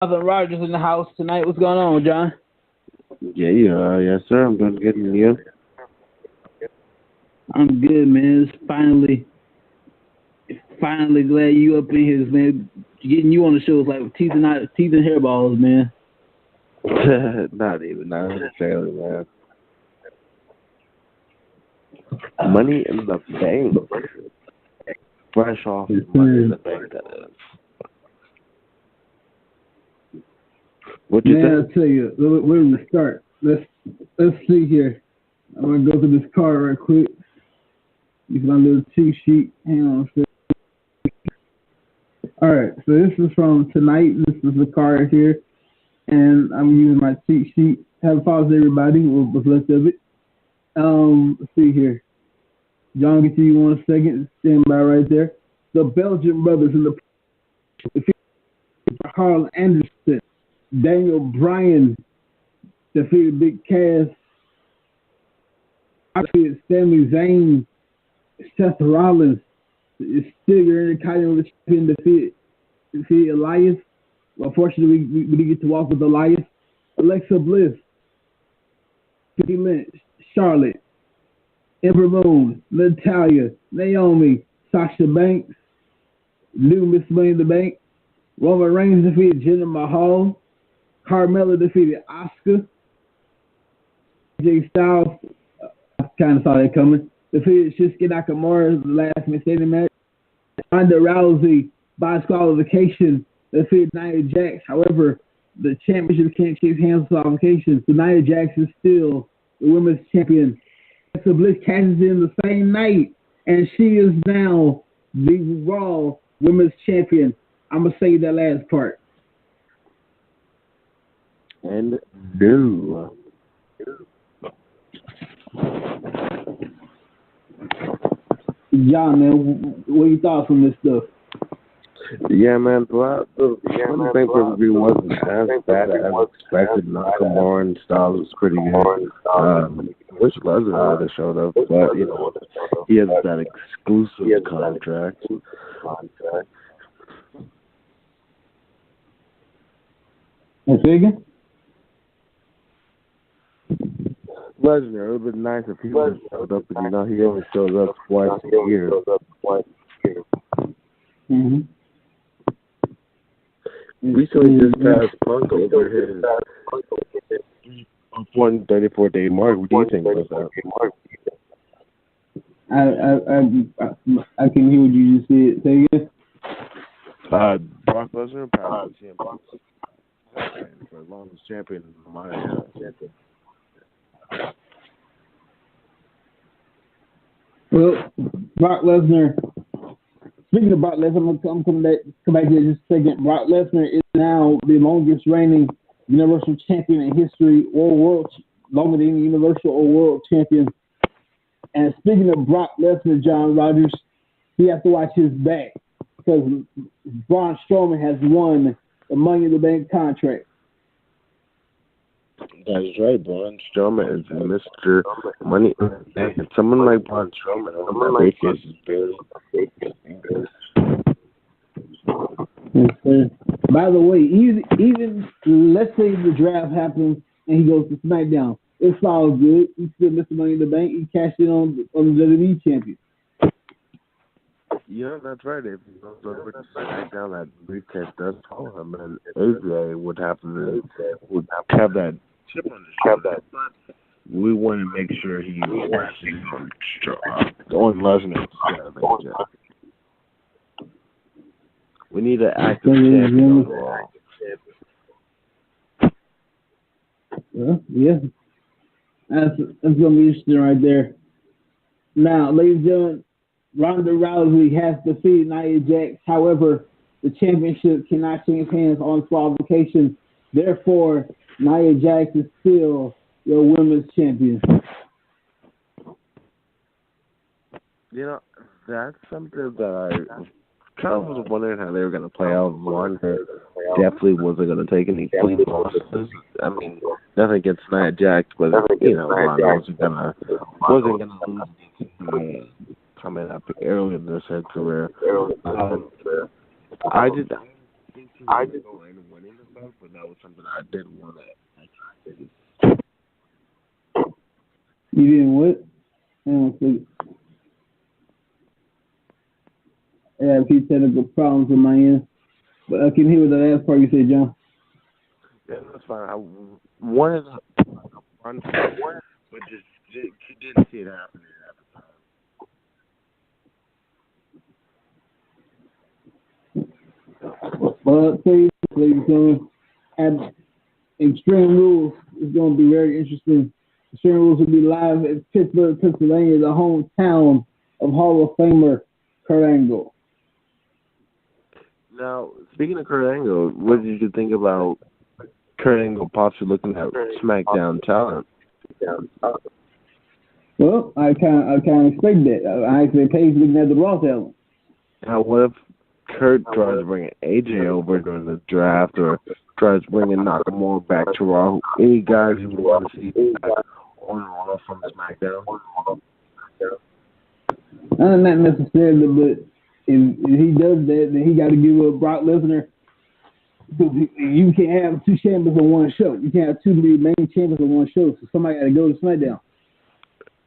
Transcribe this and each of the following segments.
Jonathan Rogers in the house tonight. What's going on, John? Yes, sir. I'm doing good, and you? I'm good, man. It's finally glad you up in here, man. Getting you on the show is like teeth and hairballs, man. Not necessarily, man. Money in the bank, fresh off Yes, money in sir. the bank. That is. What you Man, think? I tell you, where do we start? Let's see here. I'm gonna go through this card right quick. Use my little cheat sheet. Hang on a second. All right, so this is from tonight. This is the card here, and I'm using my cheat sheet. Have fun, everybody. What's left of it? Let's see here. John, get to you 1 second. Stand by right there. The Belgian brothers in the Carl Anderson, Daniel Bryan defeated Big Cass. Defeated Sami Zayn. Seth Rollins is still your Intercontinental Champion. Defeated Elias. Well, fortunately, we didn't get to walk with Elias. Alexa Bliss, Becky Lynch, Charlotte, Ember Moon, Natalia, Naomi, Sasha Banks, new Miss Money in the Bank. Roman Reigns defeated Jinder Mahal. Carmella defeated Asuka. AJ Styles, I kind of saw that coming. Defeated Shinsuke Nakamura in the last man standing match. Ronda Rousey, by disqualification, defeated Nia Jax. However, the championship can't shake hands with qualification, so Nia Jax is still the women's champion. Alexa Bliss catches in the same night, and she is now the Raw Women's Champion. I'm going to say that last part. And do. Yeah, man, what are your thoughts on this stuff? Yeah, man. Throughout the thing probably wasn't as bad as expected. Nakamura and Styles was pretty good. Wish Lesnar would have showed up, but he has that exclusive contract. Once again? Lesnar, it would have been nice if he would have showed up, but he only shows up twice a year. Mm-hmm. Recently just passed Punk over his 134-day mark. What do you think about that? I can hear what you just said. Say again? Brock Lesnar passed CM Punk for the longest champion in my champion. Well, Brock Lesnar. Speaking of Brock Lesnar, I'm come back here in just a second. Brock Lesnar is now the longest reigning Universal Champion in history, or longer than any Universal or World Champion. And speaking of Brock Lesnar, John Rogers, he has to watch his back because Braun Strowman has won the Money in the Bank contract. That's right, Braun Strowman is Mr. Money. And someone like Braun Strowman, that briefcase is barely. Yes, sir. By the way, even let's say the draft happens and he goes to SmackDown, it's all good. He's still Mr. Money in the Bank. He cashed in on the WWE champion. Yeah, that's right. If he goes over to SmackDown, that briefcase does follow him, and AJ would have that chip on his shoulder. We want to make sure he wears on Lesnar. We need an active champion. Well, yeah. That's going to be interesting right there. Now, ladies and gentlemen, Ronda Rousey has defeated Nia Jax. However, the championship cannot change hands on qualification. Therefore, Nia Jax is still your women's champion. That's something that I kind of was wondering how they were going to play out. Ronda definitely wasn't going to take any clean losses. I mean, nothing against Nia Jax, but Ronda wasn't going to lose against coming up early in this career. I did think he was going to win in the about, but that was something I did want to. You didn't what? I don't think. I have a few technical problems on my end. But I can hear what the last part you said, John. Yeah, that's fine. I wanted to run for one, but just didn't see it happening at the time. Well, I'll tell you this, ladies and gentlemen, at Extreme Rules is going to be very interesting. Extreme Rules will be live in Pittsburgh, Pennsylvania, the hometown of Hall of Famer Kurt Angle. Now, speaking of Kurt Angle, what did you think about Kurt Angle possibly looking at SmackDown talent? Well, I kind of expect that. I actually paid looking at the Raw talent. Now, what if Kurt tries to bring AJ over during the draft, or tries bringing Nakamura back to Raw? Any guys you would want to see back on Raw from SmackDown? Not necessarily, but if he does that, then he got to give up Brock Lesnar. You can't have two champions on one show. You can't have two main champions on one show. So somebody got to go to SmackDown.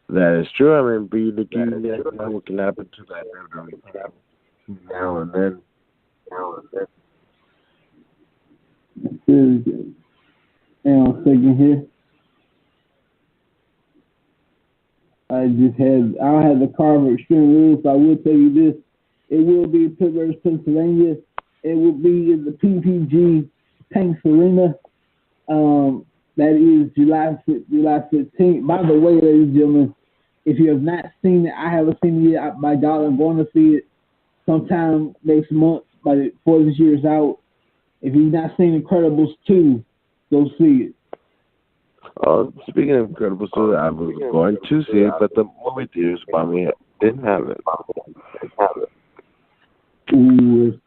That is true. I mean, but you never know what can happen to that now and then. Hang on a second here. I don't have the card for Extreme Rules, so I will tell you this. It will be in Pittsburgh, Pennsylvania. It will be in the PPG Tanks Arena. That is July 15th. By the way, ladies and gentlemen, if you have not seen it, I haven't seen it yet. By God, I'm going to see it sometime next month, before this year is out. If you've not seen Incredibles 2, go see it. Speaking of Incredibles 2, I was going to see it, but the movie theaters by me didn't have it. Ooh, it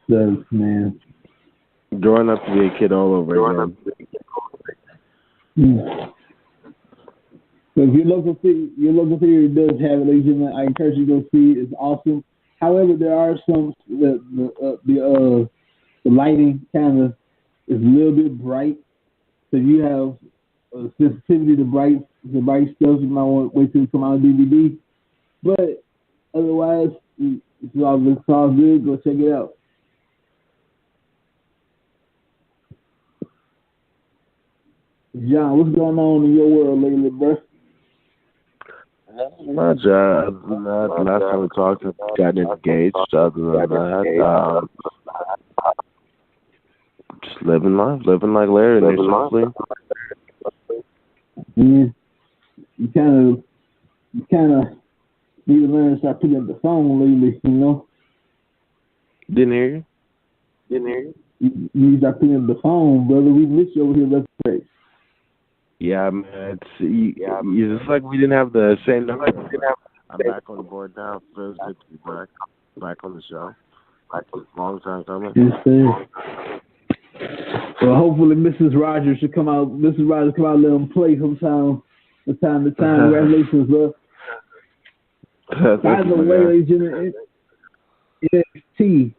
sucks, man. Growing up to be a kid all over again. So if your local theater does have it, ladies and gentlemen, I encourage you to go see it. It's awesome. However, there are some the lighting kind of is a little bit bright, so you have sensitivity to bright stuff. You might want to wait till it come out on DVD. But otherwise, it's all good. Go check it out. John, what's going on in your world lately, bro? Not much. Last time we talked, I got engaged. Other than that, just living life, living like Larry, basically. Yeah. You kind of need to learn to start picking up the phone lately, you know? Didn't hear you? You need to start picking up the phone, brother. We missed you over here left face. Yeah, man. It's just like we didn't have the same number. I'm back on the board now. Feels good to be back on the show. Long time coming. Yes, sir. Well, hopefully Mrs. Rogers come out and let him play sometime. Congratulations, bro. By the way, ladies and gentlemen, NXT.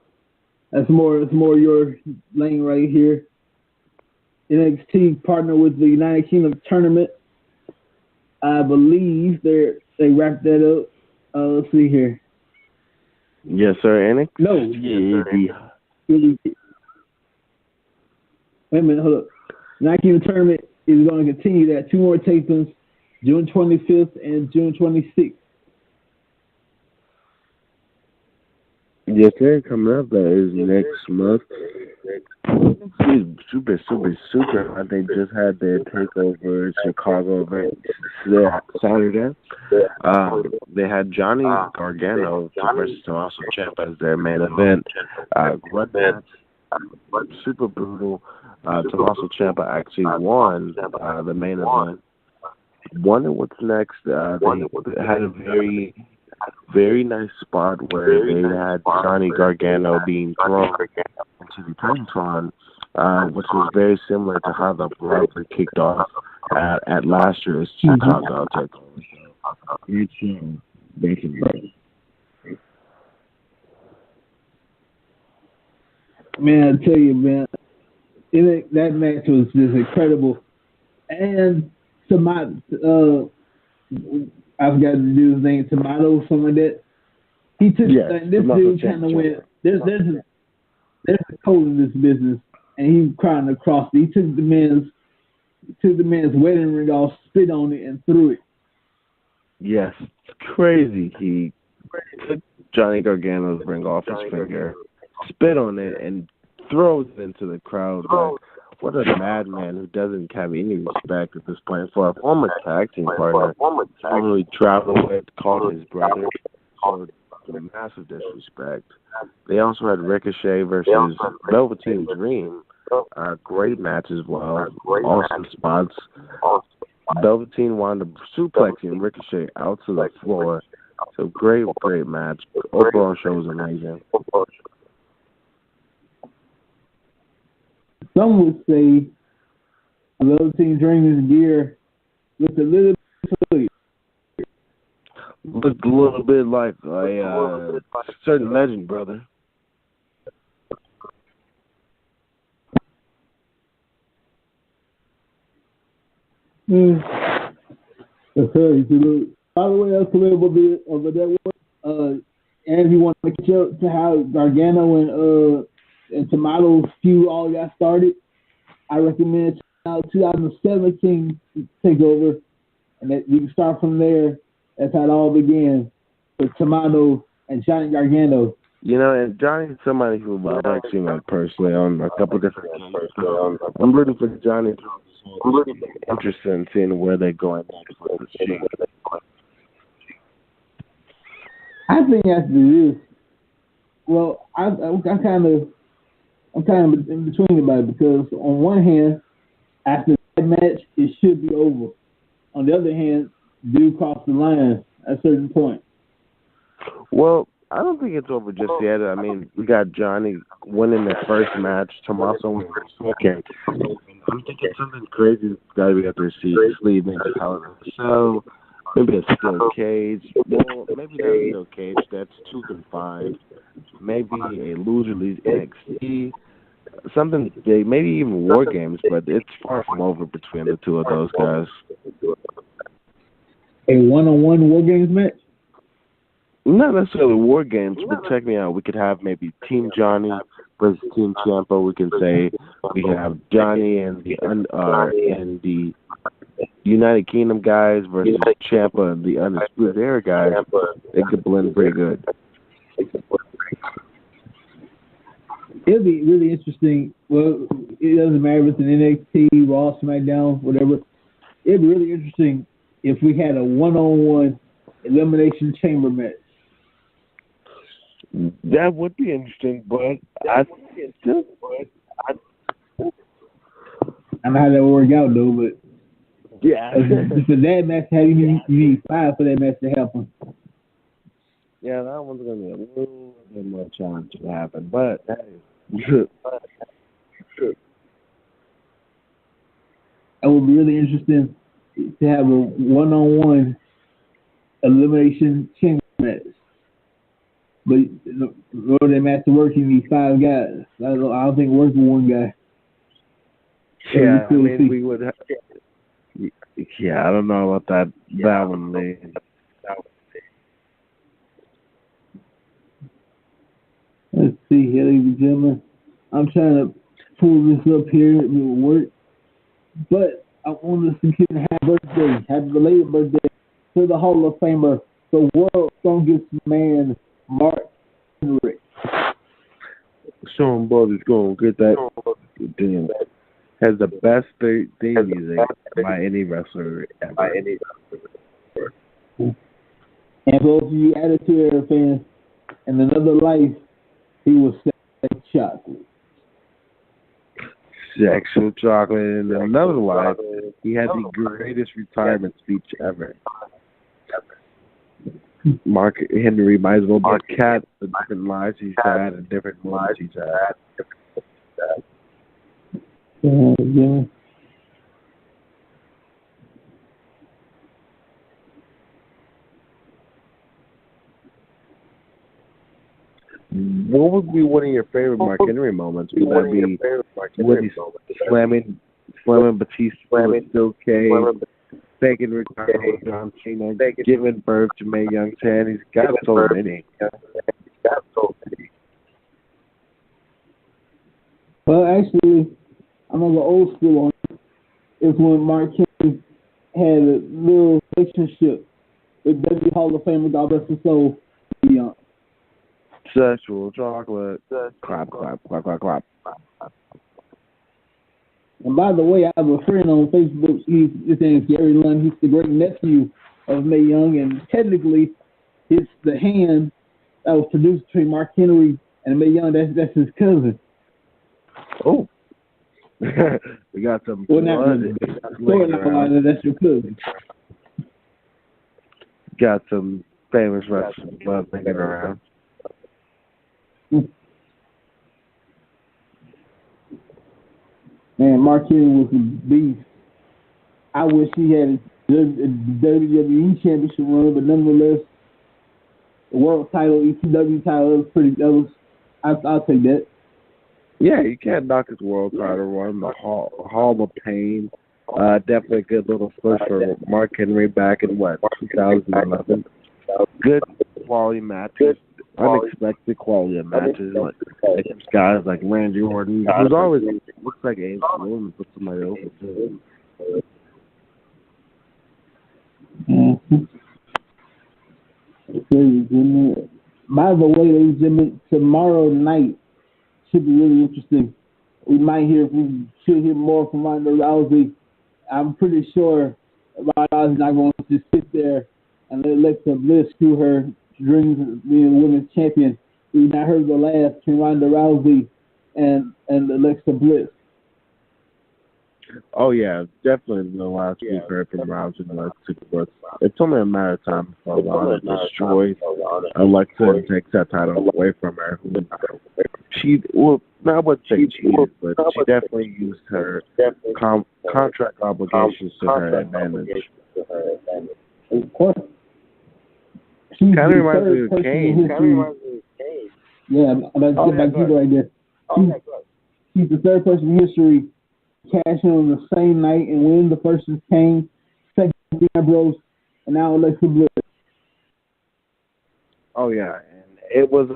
That's more your lane right here. NXT partner with the United Kingdom tournament. I believe they wrapped that up. Let's see here. Yes, sir. NXT. No. Wait a minute, hold up. United Kingdom tournament is going to continue that. 2 more tapings, June 25th and June 26th. Yes, sir. Coming up, that is next month. Super. They just had their takeover in Chicago event Saturday. They had Johnny Gargano versus Tommaso Ciampa as their main event. Great match, super brutal. Tommaso Ciampa actually won the main event. Wonder what's next. They had a very nice spot where they had Johnny Gargano being thrown into the Titantron, which was very similar to how the rivalry kicked off at last year's Chicago takeover. It's basically. Man, I tell you, man, that match was just incredible. And Tomato, I forgot to do his name, Tomato, something like that. He took Yes, this the muscle dude kind of championship. went. There's a code in this business, and he crying across. He took the man's wedding ring off, spit on it, and threw it. Yes, it's crazy. He took Johnny Gargano's ring off his finger, spit on it, and throws it into the crowd. Like, what a madman who doesn't have any respect at this point for a former tag team partner, someone he traveled with, called his brother. So, massive disrespect. They also had Ricochet versus Velveteen Dream. Great match as well. Awesome spots. Velveteen wound up suplexing Ricochet out to the floor. So great match. Overall show was amazing. Some would say Velveteen Dream's gear looked a little bit. Looked a little bit like a certain legend, brother. By the way, that's a little bit of a network. And if you want to catch up to how Gargano and Tomato feud all got started, I recommend checking out 2017 Takeover, and that you can start from there. That's how it all began with Tomato and Johnny Gargano. You know, and Johnny's somebody who I've actually met personally on a couple of different occasions. I'm rooting for Johnny. I'm really interested in seeing where they're going next with the sheet. I think after this, well, I'm kind of in between about it because on one hand, after that match, it should be over. On the other hand, do cross the line at a certain point. Well, I don't think it's over just yet. I mean, we got Johnny winning the first match, Tommaso winning the second. I'm thinking something crazy got to be up their sleeve, maybe Hell in a Cell, maybe a steel cage. Well, maybe not a steel cage. That's too confined. Maybe a loser leaves NXT. Something big, maybe even War Games, but it's far from over between the two of those guys. A one-on-one War Games match? Not necessarily War Games, but check me out. We could have maybe Team Johnny versus Team Ciampa. We can say we can have Johnny and the United Kingdom guys versus Ciampa and the Undisputed Era guys. They could blend pretty good. It'll be really interesting. Well, it doesn't matter if it's an NXT, Raw, SmackDown, whatever. It'd be really interesting if we had a one-on-one Elimination Chamber match. That would be interesting, but I don't know how that would work out, though, but yeah. For that match, you need 5 for that match to happen. Yeah, that one's going to be a little bit more challenge to happen, but it would be really interesting to have a one-on-one Elimination Chamber match. But in order that match to work, you need 5 guys. I don't think it works for one guy. Yeah, I mean, we would have... Yeah, I don't know about that one, man. Let's see here, ladies and gentlemen. I'm trying to pull this up here. It will work. But I want us to give a happy belated birthday to the Hall of Famer, the world's strongest man, Mark Henry. Sean Butler's going to get that. Damn. Has the best theme music by any wrestler ever. And for those of you Attitude Era fans, in another life, he was Sex Chocolate. Sexual Chocolate. In another life, he had the greatest retirement speech ever. Mark Henry might as well get cat the different lives he's had and different moments he's had. Yeah. What would be one of your favorite Mark Henry moments? Would that be when he's slamming Batista with Steel Cage, taking Ricardo John Cena, giving birth to Mae Young Chan? He's got so many. Well, actually, I'm gonna go old school on it. It's when Mark Henry had a little relationship with W Hall of Famer, God bless his soul, Young. Sexual chocolate. Clap, clap, clap, clap, clap. And by the way, I have a friend on Facebook. His name is Gary Lund. He's the great nephew of Mae Young, and technically, it's the hand that was produced between Mark Henry and Mae Young. That's his cousin. Oh. We got some Well, blood. that's your cousin. Got some famous wrestling blood hanging around. Man, Mark Henry was a beast. I wish he had a WWE Championship run, but nonetheless, the world title, ECW title, I'll take that. Yeah, you can't knock his world title run. The Hall of Pain. Definitely a good little push for Mark Henry back in 2011. Good quality matches. Unexpected quality of matches. Like guys like Randy Orton, who's always looks like Ace Williams, put somebody over too. By the way, ladies and gentlemen, tomorrow night should be really interesting. We should hear more from Ronda Rousey. I'm pretty sure Ronda Rousey's not going to just sit there and let Alexa Bliss screw her dreams of being women's champion. We've not heard the last between Ronda Rousey and Alexa Bliss. Oh yeah, definitely the last we've heard from Rousey and Alexa Bliss. It's only a matter of time before Ronda destroys Alexa and takes that title away from her. Not what she cheated, but she definitely used her contract obligations to her advantage. Of course. Kind of reminds me of Kane. Yeah, I'm about to get back to you right there. She's the third person in history to cash in on the same night and win. The first is Kane, second is Ambrose, and now Alexa Bliss. Oh yeah, and it was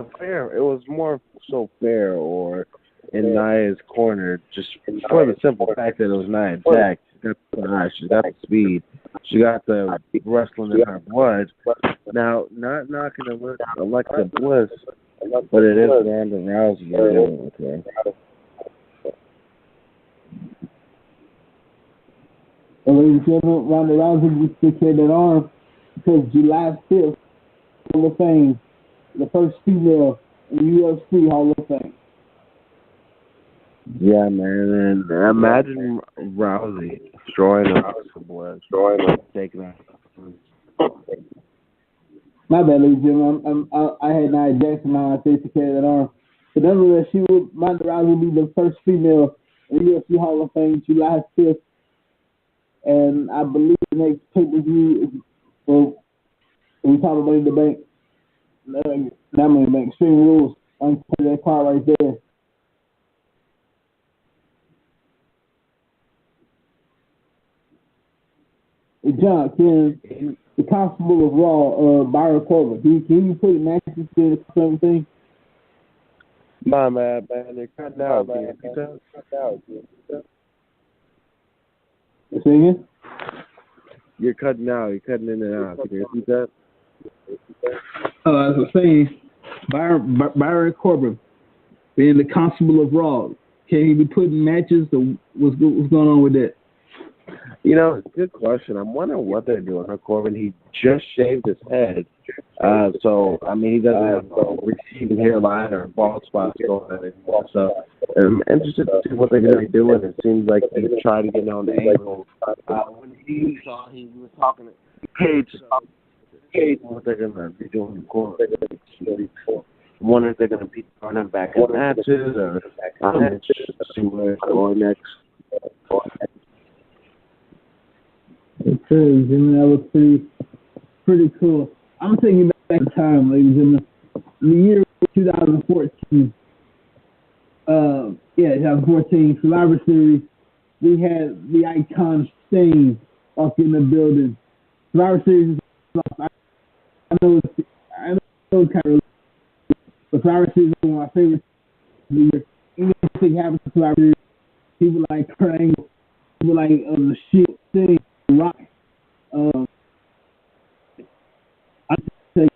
more so fair or in Nia's corner, just for the simple fact that it was Nia Jax. She got the size, she got the speed, she got the wrestling in her blood. Now, not knocking Alexa Bliss, but it is Ronda Rousey you're dealing with her. And ladies and gentlemen, Ronda Rousey just secured that arm because July 5th, Hall of Fame, the first female in UFC Hall of Fame. Yeah, man, and imagine Rousey destroying Alexa Bliss, taking her. My bad, ladies and gentlemen. I had Nia Jackson now. I said to carry that arm. But nonetheless, Ronda Rousey will be the first female in the UFC Hall of Fame July 5th. And I believe the next pay-per-view is, well, when we talk about Money in the Bank, not Money in the Bank, Extreme Rules. I can put that card right there. Hey, John, can the Constable of Raw, Byron Corbin, can you put matches in the everything? Nah, man, they're cutting out, man. Say again? You're cutting out. You're cutting in and out. Can you repeat that? As I was saying, Byron Corbin being the Constable of Raw, can he be putting matches? Or what's going on with that? You know, it's a good question. I'm wondering what they're doing. Corbin, he just shaved his head. So, I mean, he doesn't have a receding hairline or bald spots going on anymore. So, I'm interested to see what they're going to be doing. It seems like he's trying to get on the angle. When he saw he was talking to Cage, what they're going to be doing with Corbin. I wonder if they're going to be throwing him back in matches or see where it's going next. It is, and that was pretty cool. I'm taking you back in time, ladies and gentlemen. The year 2014. 2014 Survivor Series. We had the icon Sting up in the building. Survivor Series. I I know it's kind of, but Survivor Series is one of my favorites of the year. Anything happens to Survivor Series, people like Kurt Angle, people like the Shield, Sting, Rock. I say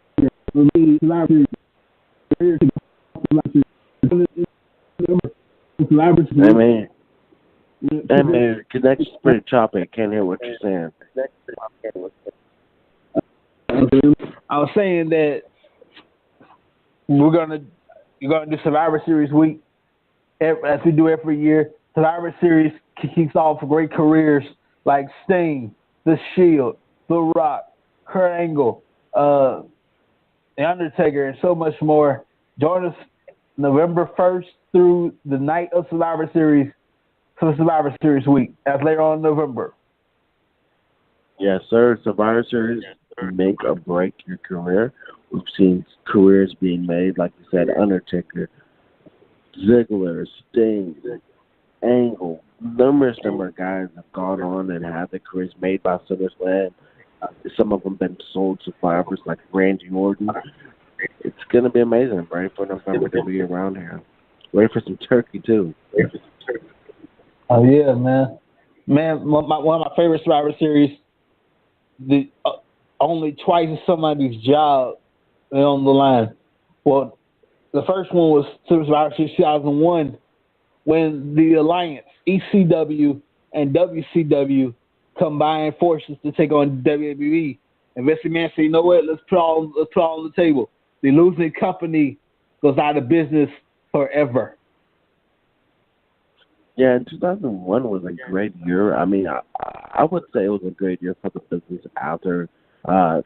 for me, Survivor Series. Hey man, connection's pretty choppy. I can't hear what you're saying. I was saying that you're gonna do Survivor Series week as we do every year. Survivor Series kicks off great careers like Sting, The Shield, The Rock, Kurt Angle, The Undertaker, and so much more. Join us November 1st through the night of Survivor Series for the Survivor Series week. That's later on in November. Yes, sir. Survivor Series make or break your career. We've seen careers being made, like you said, Undertaker, Ziggler, Sting, Angle. Numerous number of guys have gone on and had their careers made by SummerSlam. Some of them been sold survivors like Randy Orton. It's going to be amazing. Ready for November to be around here. Ready for some turkey, too. Oh, yeah, man. Man, one of my favorite Survivor Series, only twice somebody's job on the line. Well, the first one was Survivor Series 2001 when the Alliance, ECW and WCW, combined forces to take on WWE. And Vince McMahon said, you know what, let's put all on the table. The losing company goes out of business forever. Yeah, and 2001 was a great year. I mean, I would say it was a great year for the business after ECW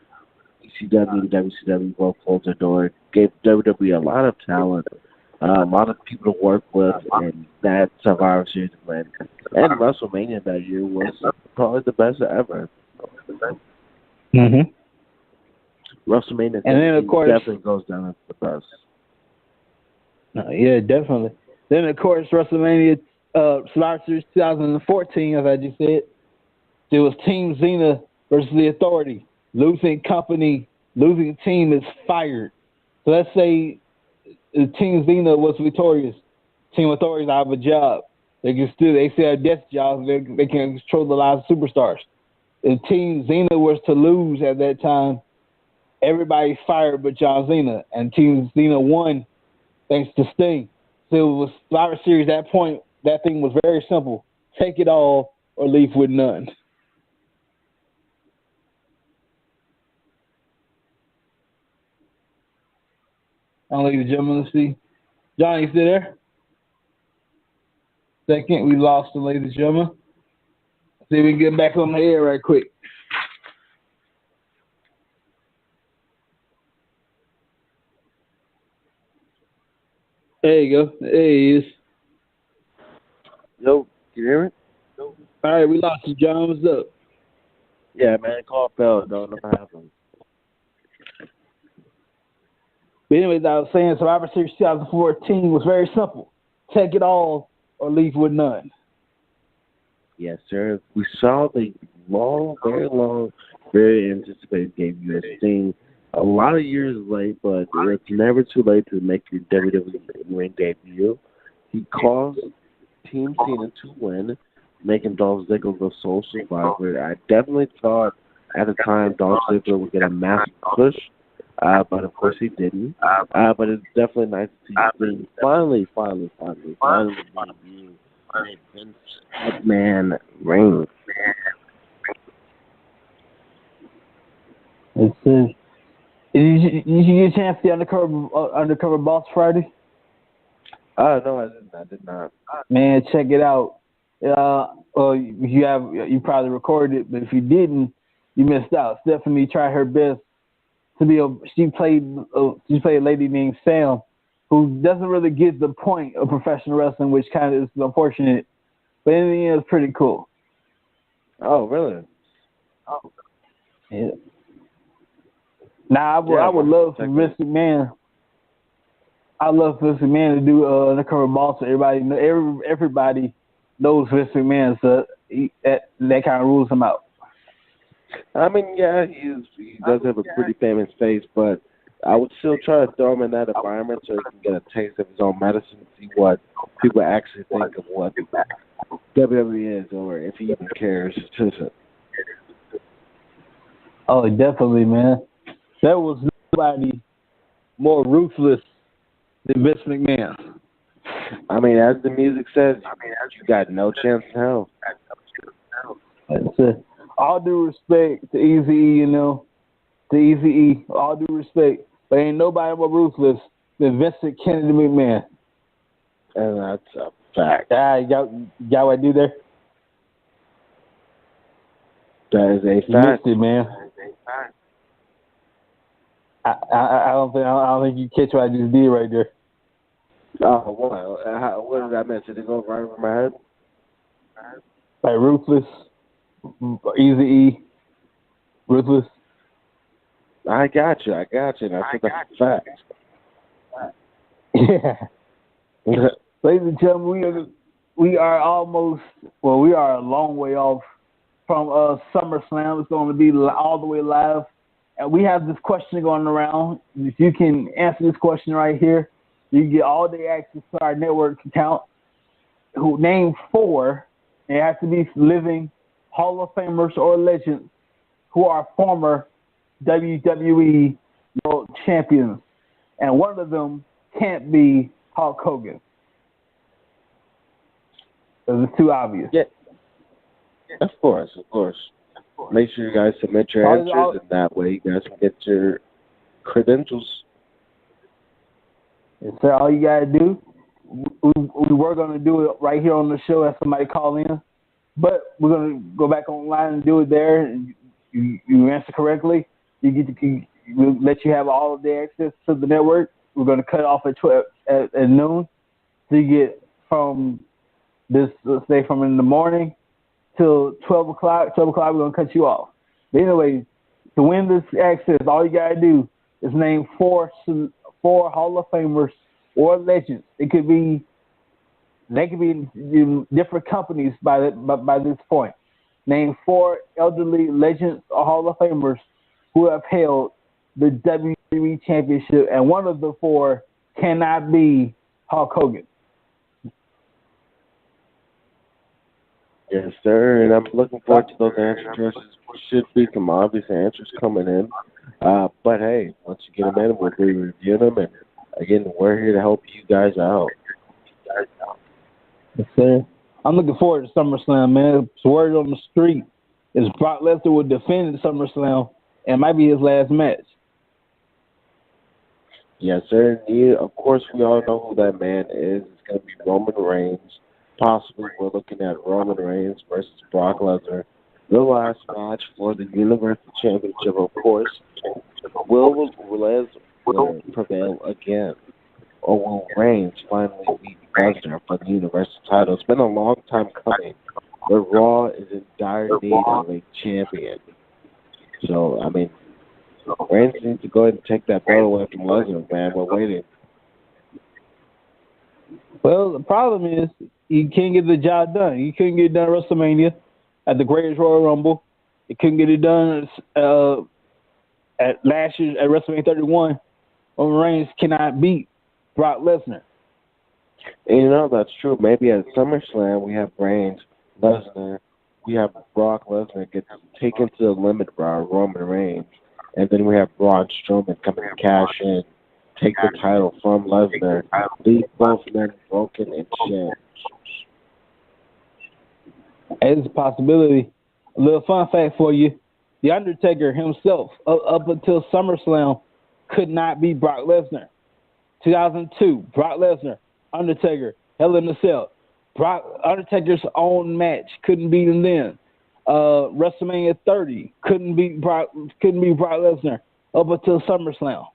and WCW both closed their door. Gave WWE a lot of talent, a lot of people to work with, and that Survivor Series win. And WrestleMania that year was probably the best ever. Mm-hmm. WrestleMania and then, of course, definitely goes down as the best. Yeah, definitely. Then, of course, WrestleMania Survivor Series 2014, as I just said, there was Team Xena versus The Authority. Losing team is fired. So let's say Team Xena was victorious. Team Authority is out of a job. They still have desk jobs. They can control the lives of superstars. If Team Xena was to lose at that time, everybody's fired but John Cena, and Team Cena won thanks to Sting. So it was Survivor Series at that point. That thing was very simple: take it all or leave with none. Ladies and gentlemen, let's see. John, you still there? Second, we lost him, ladies and gentlemen. See if we can get back on the air right quick. There you go. There he is. Yo, can you hear me? All right, we lost you, John. What's up? Yeah, man, call fell. Don't know what happened. But anyways, I was saying Survivor Series 2014 was very simple. Take it all or leave with none. Yes, sir. We saw the very long, very anticipated debut as Sting. A lot of years late, but it's never too late to make your WWE ring debut. He caused Team Cena to win, making Dolph Ziggler the sole survivor. I definitely thought at the time Dolph Ziggler would get a massive push, but of course he didn't. But it's definitely nice to see Sting finally debut Vince McMahon ring. It says, did you get a chance to see Undercover Boss Friday? No, I did not. Man, check it out. Well, you probably recorded it, but if you didn't, you missed out. Stephanie tried her best to be she played a lady named Sam, who doesn't really get the point of professional wrestling, which kind of is unfortunate. But in the end, it's pretty cool. Oh, really? Oh, yeah. Now, I would love for Vince McMahon. I love Vince McMahon to do undercover boss. So everybody knows Vince McMahon, so that kind of rules him out. I mean, yeah, he does have a pretty famous face, but I would still try to throw him in that environment so he can get a taste of his own medicine and see what people actually think of what WWE is, or if he even cares. Oh, definitely, man. There was nobody more ruthless than Vince McMahon. I mean, as the music says, you got no chance in hell. That's it. All due respect to Eazy-E, to Eazy-E, all due respect, but ain't nobody more ruthless than Vincent Kennedy McMahon. And that's a fact. You got what I do there? That is a You fact. missed it, man. I don't think you catch what I just did right there. Oh, well, what did I miss? Did it go right over my head? Like ruthless, Eazy-E, ruthless. I got you. And I think that's a fact. Yeah. Ladies and gentlemen, we are a long way off from SummerSlam. It's going to be all the way live. And we have this question going around. If you can answer this question right here, you get all the access to our network account. Who name 4, they have to be living Hall of Famers or legends who are former WWE World Champions. And one of them can't be Hulk Hogan. Because it's too obvious. Yeah. Of course. Make sure you guys submit your answers, and that way you guys can get your credentials. So all you gotta do, we were gonna do it right here on the show as somebody call in, but we're gonna go back online and do it there. And you answer correctly, we'll let you have all of the access to the network. We're gonna cut it off at noon, so you get from this, let's say from in the morning till 12 o'clock. 12 o'clock, we're going to cut you off. But anyway, to win this access, all you got to do is name 4 Hall of Famers or legends. They could be in different companies by this point. Name 4 elderly legends or Hall of Famers who have held the WWE Championship, and one of the 4 cannot be Hulk Hogan. Yes, sir, and I'm looking forward to those answers. Should be some obvious answers coming in. But hey, once you get them in, we'll be reviewing them. And again, we're here to help you guys out. Yes, sir. I'm looking forward to SummerSlam, man. It's word on the street is Brock Lesnar will defend SummerSlam, and it might be his last match. Yes, sir. Indeed. Of course, we all know who that man is. It's going to be Roman Reigns. Possibly we're looking at Roman Reigns versus Brock Lesnar. The last match for the Universal Championship, of course. Will Lesnar prevail again? Or will Reigns finally beat Lesnar for the Universal title? It's been a long time coming, but Raw is in dire need of a champion. So, I mean, Reigns needs to go ahead and take that belt away from Lesnar, man. We're waiting. Well, the problem is you can't get the job done. You couldn't get it done at WrestleMania, at the Greatest Royal Rumble. You couldn't get it done at last year at WrestleMania 31. Roman Reigns cannot beat Brock Lesnar. And that's true. Maybe at SummerSlam we have Reigns, Lesnar, we have Brock Lesnar get taken to the limit by Roman Reigns, and then we have Braun Strowman coming to cash in, take the title from Lesnar, leave both men broken and shed. It's a possibility. A little fun fact for you. The Undertaker himself, up until SummerSlam, could not beat Brock Lesnar. 2002, Brock Lesnar, Undertaker, Hell in a Cell. Undertaker's own match, couldn't beat him then. WrestleMania 30, couldn't beat Brock Lesnar up until SummerSlam.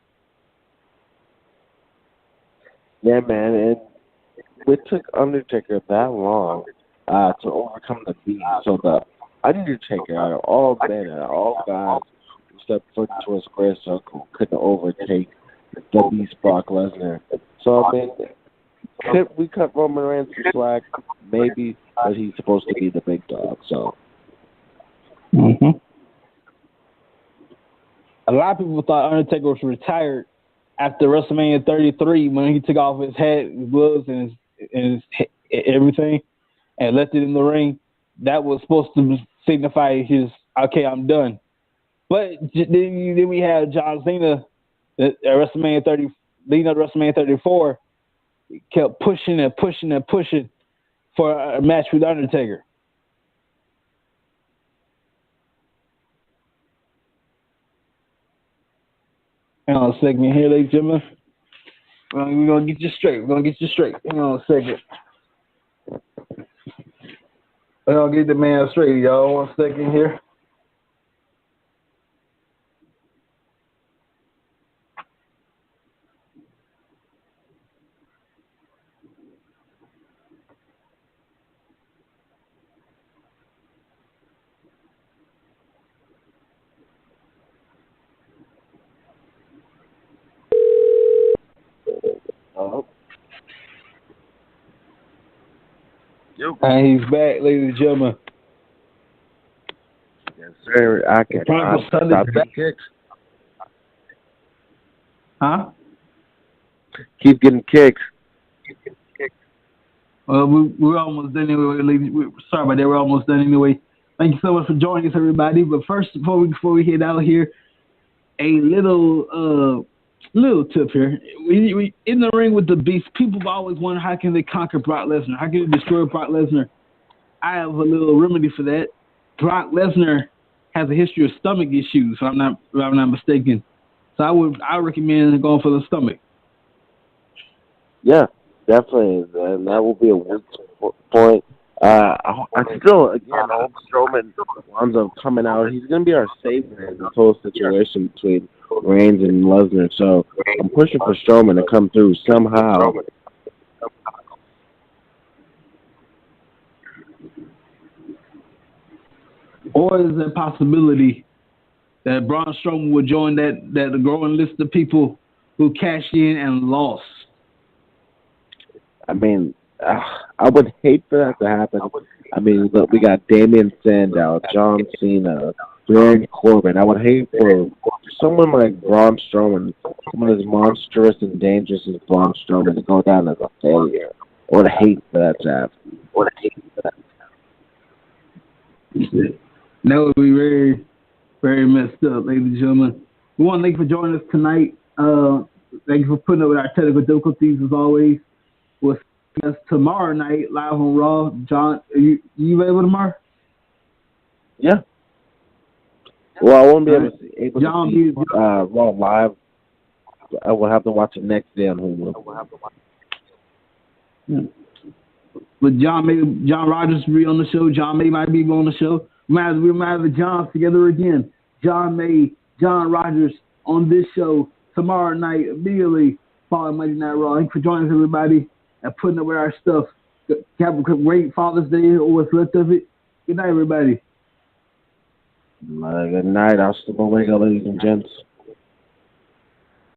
Yeah, man, and it took Undertaker that long to overcome the beast. So the Undertaker, out of all men, out of all guys who stepped foot into a square circle, couldn't overtake the Beast Brock Lesnar. So I mean, could we cut Roman Reigns some slack? Maybe, but he's supposed to be the big dog. So. A lot of people thought Undertaker was retired after WrestleMania 33 when he took off his hat, his gloves, and his everything, and left it in the ring. That was supposed to signify his okay, I'm done. But then we had John Cena at WrestleMania 30, leading up to WrestleMania 34, kept pushing and pushing and pushing for a match with Undertaker. Hang on a second here, ladies and gentlemen. We're going to get you straight. Hang on a second. I'll get the man straight, y'all. 1 second here. And he's back, ladies and gentlemen. Yes, sir. I can stop getting kicks. Huh? Keep getting kicks. Well, we're almost done anyway, ladies. Sorry about that. We're almost done anyway. Thank you so much for joining us, everybody. But first, before we head out here, a little tip here. We in the ring with the Beast. People have always wondered how can they conquer Brock Lesnar? How can they destroy Brock Lesnar? I have a little remedy for that. Brock Lesnar has a history of stomach issues, if I'm not mistaken. So I recommend going for the stomach. Yeah, definitely, and that will be a weak point. I still, again, hope Strowman winds up coming out. He's going to be our savior in this whole situation between Reigns and Lesnar. So I'm pushing for Strowman to come through somehow. Or is there a possibility that Braun Strowman would join that growing list of people who cashed in and lost? I mean, I would hate for that to happen. I mean, look, we got Damian Sandow, John Cena, Baron Corbin. I would hate for someone like Braun Strowman, someone as monstrous and dangerous as Braun Strowman, to go down as a failure. I would hate for that to happen. That would be very, very messed up, ladies and gentlemen. We want to thank you for joining us tonight. Thank you for putting up with our technical difficulties as always. We'll see us tomorrow night live on Raw. John, are you available tomorrow? Yeah. Well, I won't be able to see Raw live. I will have to watch it next day on Hulu. Yeah. But John Rogers will be on the show. John May might be on the show. We might have the Johns together again. John May, John Rogers on this show tomorrow night, immediately following Monday Night Raw. Thanks for joining us, everybody, and putting up with our stuff. Have a great Father's Day or what's left of it. Good night, everybody. Good night. Hasta luego, ladies and gents.